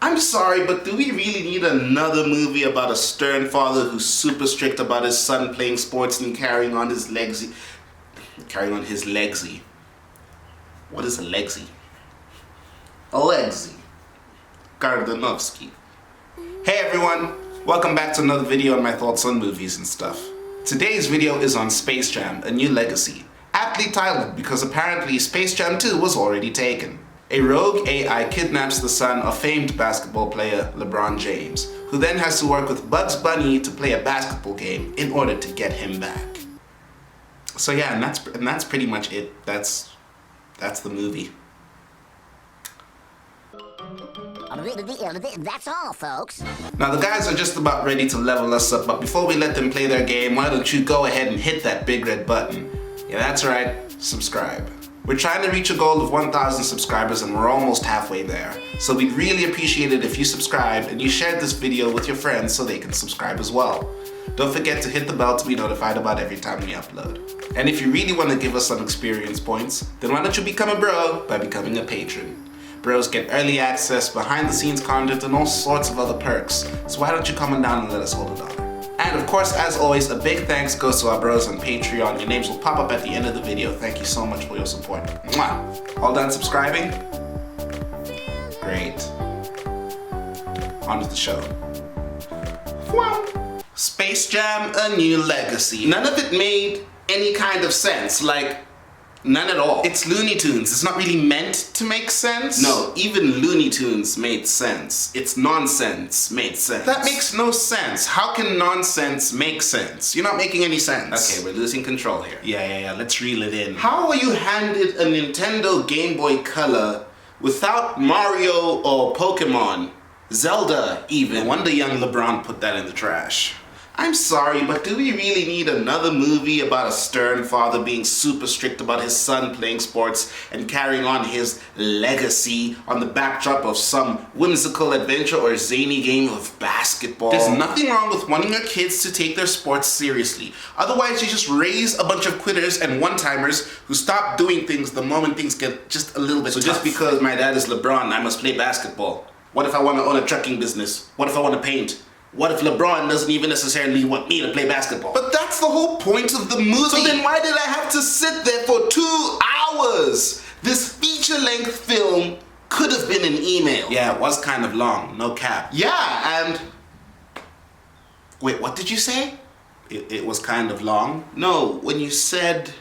I'm sorry, but do we really need another movie about a stern father who's super strict about his son playing sports and carrying on his legacy? What is a legacy? Alexei Gardanovsky. Hey everyone, welcome back to another video on my thoughts on movies and stuff. Today's video is on Space Jam: A New Legacy, aptly titled because apparently Space Jam 2 was already taken. A rogue AI kidnaps the son of famed basketball player LeBron James, who then has to work with Bugs Bunny to play a basketball game in order to get him back. So yeah, and that's pretty much it. That's the movie. That's all, folks. Now the guys are just about ready to level us up, but before we let them play their game, why don't you go ahead and hit that big red button. Yeah, that's right, subscribe. We're trying to reach a goal of 1,000 subscribers and we're almost halfway there. So we'd really appreciate it if you subscribed and you shared this video with your friends so they can subscribe as well. Don't forget to hit the bell to be notified about every time we upload. And if you really want to give us some experience points, then why don't you become a bro by becoming a patron. Bros get early access, behind the scenes content, and all sorts of other perks. So why don't you comment down and let us hold $1. And of course, as always, a big thanks goes to our bros on Patreon. Your names will pop up at the end of the video. Thank you so much for your support. Mwah! All done subscribing? Great. On with the show. Wow. Space Jam: A New Legacy. None of it made any kind of sense, like none at all. It's Looney Tunes. It's not really meant to make sense. No, even Looney Tunes made sense. It's nonsense made sense. That makes no sense. How can nonsense make sense? You're not making any sense. Okay, we're losing control here. Yeah, let's reel it in. How are you handed a Nintendo Game Boy Color without Mario or Pokemon? Zelda, even. No wonder young LeBron put that in the trash. I'm sorry, but do we really need another movie about a stern father being super strict about his son playing sports and carrying on his legacy on the backdrop of some whimsical adventure or zany game of basketball? There's nothing wrong with wanting your kids to take their sports seriously. Otherwise, you just raise a bunch of quitters and one-timers who stop doing things the moment things get just a little bit tough. Just because my dad is LeBron, I must play basketball. What if I want to own a trucking business? What if I want to paint? What if LeBron doesn't even necessarily want me to play basketball? But that's the whole point of the movie. So then why did I have to sit there for 2 hours? This feature-length film could have been an email. Yeah, it was kind of long, no cap. Yeah, and... Wait, what did you say? It was kind of long? No, when you said...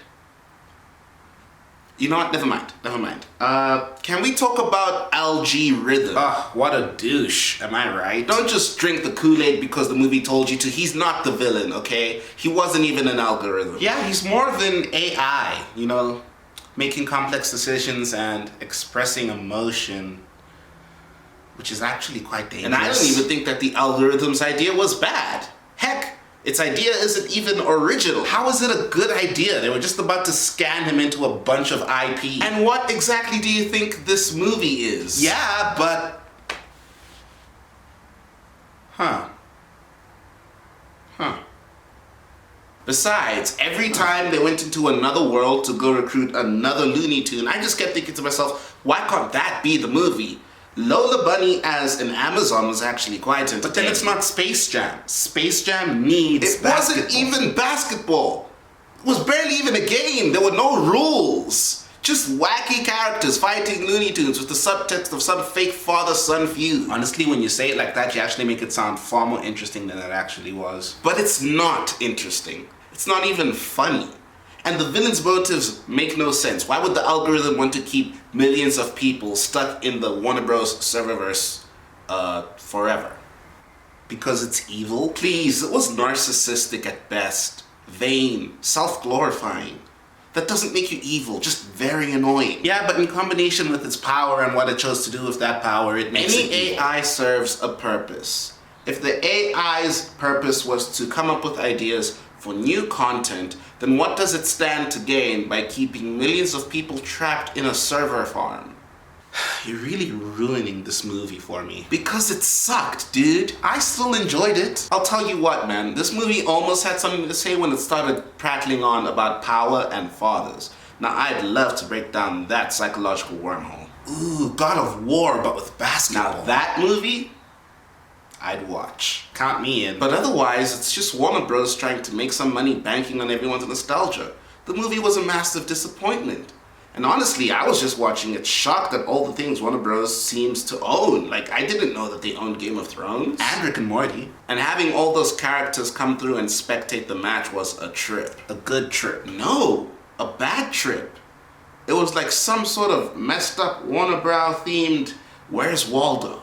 You know what? Never mind. Can we talk about algorithm? What a douche, am I right? Don't just drink the Kool-Aid because the movie told you to. He's not the villain, okay? He wasn't even an algorithm. Yeah, he's more of an AI, you know, making complex decisions and expressing emotion, which is actually quite dangerous. And I don't even think that the algorithm's idea was bad. Heck, its idea isn't even original. How is it a good idea? They were just about to scan him into a bunch of IP. And what exactly do you think this movie is? Yeah, but... Besides, every time they went into another world to go recruit another Looney Tune, I just kept thinking to myself, why can't that be the movie? Lola Bunny as an Amazon was actually quite entertaining. But then it's not Space Jam. Space Jam needs basketball. It wasn't even basketball. It was barely even a game. There were no rules. Just wacky characters fighting Looney Tunes with the subtext of some fake father-son feud. Honestly, when you say it like that, you actually make it sound far more interesting than it actually was. But it's not interesting. It's not even funny. And the villain's motives make no sense. Why would the algorithm want to keep millions of people stuck in the Warner Bros. Serververse forever? Because it's evil? Please, it was narcissistic at best. Vain, self-glorifying. That doesn't make you evil, just very annoying. Yeah, but in combination with its power and what it chose to do with that power, it makes it evil. Any AI serves a purpose. If the AI's purpose was to come up with ideas for new content, then what does it stand to gain by keeping millions of people trapped in a server farm? You're really ruining this movie for me. Because it sucked, dude. I still enjoyed it. I'll tell you what, man. This movie almost had something to say when it started prattling on about power and fathers. Now, I'd love to break down that psychological wormhole. ooh, God of War, but with basketball. Now that movie, I'd watch. Count me in. But otherwise, it's just Warner Bros. Trying to make some money banking on everyone's nostalgia. The movie was a massive disappointment. And honestly, I was just watching it shocked at all the things Warner Bros. Seems to own. Like, I didn't know that they owned Game of Thrones and Rick and Morty. And having all those characters come through and spectate the match was a trip. A good trip. No, a bad trip. It was like some sort of messed up Warner Bros. Themed Where's Waldo?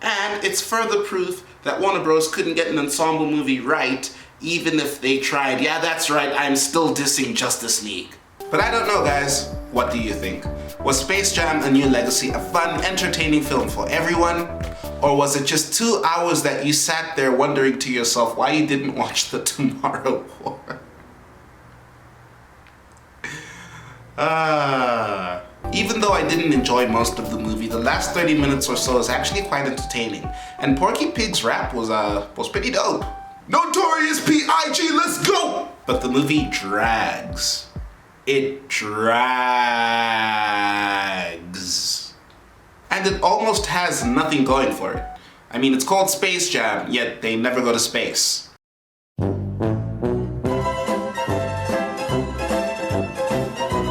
And it's further proof that Warner Bros. Couldn't get an Ensemble movie right, even if they tried. Yeah, that's right, I'm still dissing Justice League. But I don't know, guys. What do you think? Was Space Jam: A New Legacy a fun, entertaining film for everyone? Or was it just 2 hours that you sat there wondering to yourself why you didn't watch the Tomorrow War? Even though I didn't enjoy most of the movie, the last 30 minutes or so is actually quite entertaining. And Porky Pig's rap was pretty dope. Notorious P.I.G., let's go! But the movie drags. It drags. And it almost has nothing going for it. I mean, it's called Space Jam, yet they never go to space.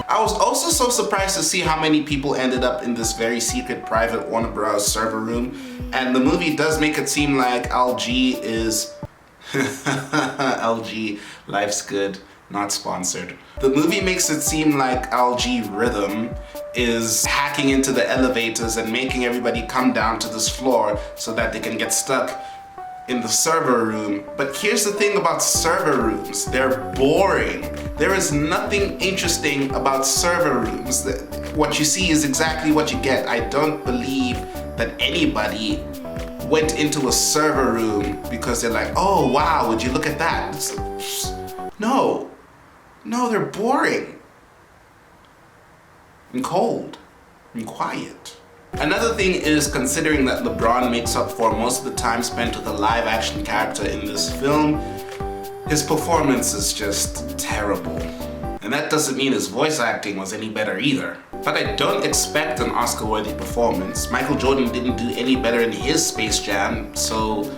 I was also so surprised to see how many people ended up in this very secret private Warner Bros. Server room. And the movie does make it seem like LG is... LG, life's good, not sponsored. The movie makes it seem like LG Rhythm is hacking into the elevators and making everybody come down to this floor so that they can get stuck in the server room. But here's the thing about server rooms. They're boring. There is nothing interesting about server rooms. What you see is exactly what you get. I don't believe that anybody went into a server room because they're like, oh wow, would you look at that? No, they're boring and cold and quiet. Another thing is, considering that LeBron makes up for most of the time spent with a live action character in this film, his performance is just terrible. And that doesn't mean his voice acting was any better either. But I don't expect an Oscar-worthy performance. Michael Jordan didn't do any better in his Space Jam, so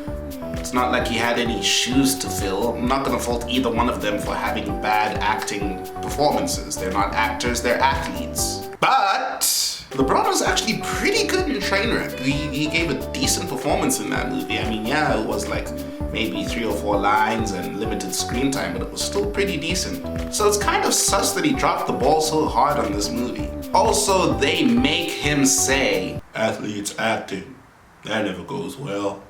it's not like he had any shoes to fill. I'm not gonna fault either one of them for having bad acting performances. They're not actors, they're athletes. But LeBron was actually pretty good in Trainwreck. He gave a decent performance in that movie. I mean, yeah, it was like maybe 3 or 4 lines and limited screen time, but it was still pretty decent. So it's kind of sus that he dropped the ball so hard on this movie. Also, they make him say, athletes acting, that never goes well.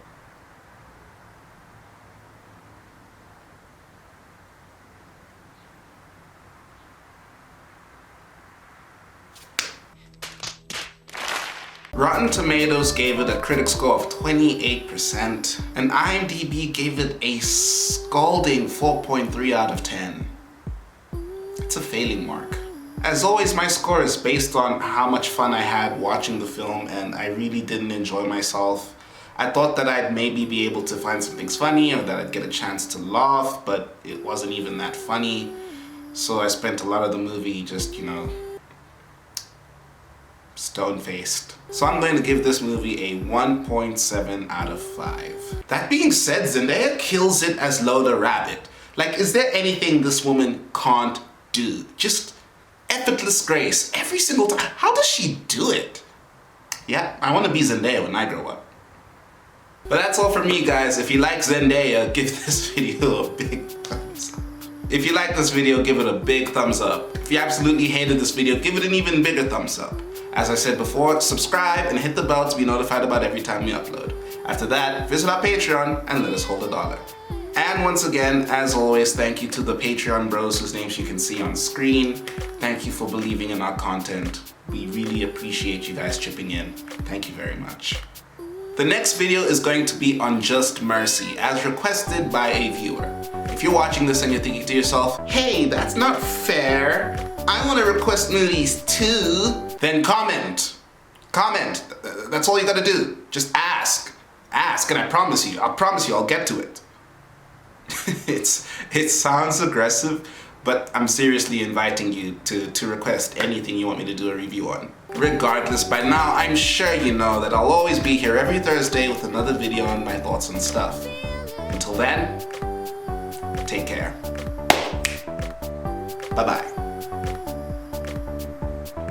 Rotten Tomatoes gave it a critic score of 28%, and IMDb gave it a scalding 4.3 out of 10. It's a failing mark. As always, my score is based on how much fun I had watching the film, and I really didn't enjoy myself. I thought that I'd maybe be able to find some things funny or that I'd get a chance to laugh, but it wasn't even that funny. So I spent a lot of the movie just, stone-faced. So I'm going to give this movie a 1.7 out of 5. That being said, Zendaya kills it as Lola Rabbit. Like, is there anything this woman can't do? Just effortless grace every single time. How does she do it? Yeah, I want to be Zendaya when I grow up. But that's all from me, guys. If you like Zendaya, give this video a big thumbs up. If you like this video, give it a big thumbs up. If you absolutely hated this video, give it an even bigger thumbs up. As I said before, subscribe and hit the bell to be notified about every time we upload. After that, visit our Patreon and let us hold $1. And once again, as always, thank you to the Patreon bros whose names you can see on screen. Thank you for believing in our content. We really appreciate you guys chipping in. Thank you very much. The next video is going to be on Just Mercy, as requested by a viewer. If you're watching this and you're thinking to yourself, hey, that's not fair, I want to request movies too, then comment. Comment. That's all you gotta do. Just ask. Ask, and I'll promise you, I'll get to it. It sounds aggressive, but I'm seriously inviting you to request anything you want me to do a review on. Regardless, by now I'm sure you know that I'll always be here every Thursday with another video on my thoughts and stuff. Until then, take care. Bye-bye.